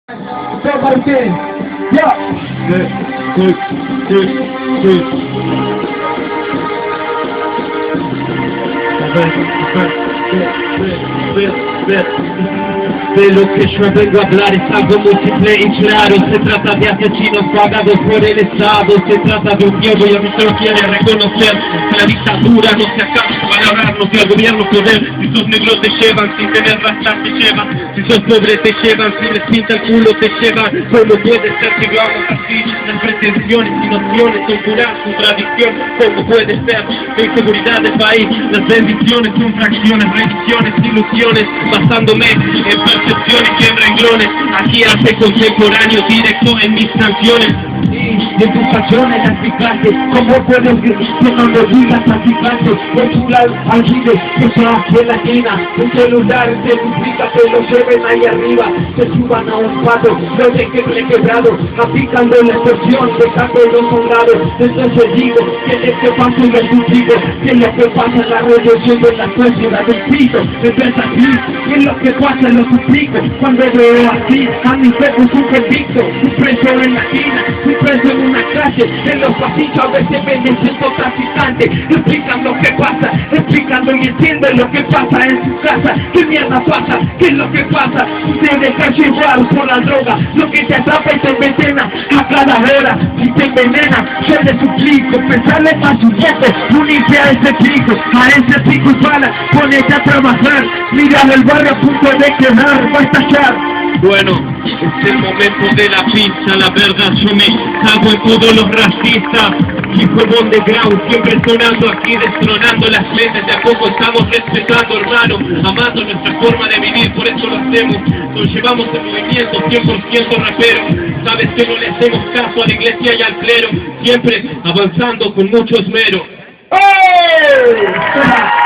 Todo para ustedes. Ya. De lo que yo vengo a hablar es algo múltiple y claro. Se trata de asesinos pagados por el Estado. Se trata de un tiempo y a mí se lo quiere reconocer. La dictadura no se acaba para hablarnos del gobierno poder. Si sos negro te llevan, sin tener rastras te llevan. Si sos pobre te llevan, si les pinta el culo te llevan. ¿Cómo puede ser que vamos así? Las pretensiones y nociones son pura contradicción. ¿Cómo puede ser? La inseguridad del país, las bendiciones son fracciones, revisiones, ilusiones, basándome en percepciones y en renglones. Aquí hace contemporáneo directo en mis canciones. De tus canciones las picantes, ¿cómo puedes que no lo digas así canto? Por tu lado, al video, que son aquí en la esquina. Un celular se duplica, se lo lleven ahí arriba. Se suban a un pato, lo dejen quebrado, aplicando la extorsión, dejándolo colgado. Entonces digo, ¿qué es lo que pasa en el suplico? ¿Qué es lo que pasa en la revolución de la sociedad del pito? Entonces así, ¿qué es lo que pasa? Lo suplico, cuando veo así, a mi perro es un convicto, un preso en la esquina, un preso en una calle, en los pasillos a veces venden siendo traficantes, explican lo que pasa, explicando y entienden lo que pasa en su casa. ¿Qué mierda pasa? ¿Qué es lo que pasa? Te dejas llevar por la droga, lo que te atrapa y te envenena a cada hora, y te envenena. Yo le suplico, pensarle más un poco, unirse a ese pico y pala, ponete a trabajar, mirar el barrio a punto de quedar, va a estallar. Bueno, es el momento de la pizza, la verdad yo me cago en todos los racistas. Hip hop underground, siempre sonando aquí, destronando las mentes. De a poco estamos respetando, hermano, amando nuestra forma de vivir, por eso lo hacemos. Nos llevamos el movimiento 100% rapero. Sabes que no le hacemos caso a la iglesia y al clero, siempre avanzando con mucho esmero. ¡Oh!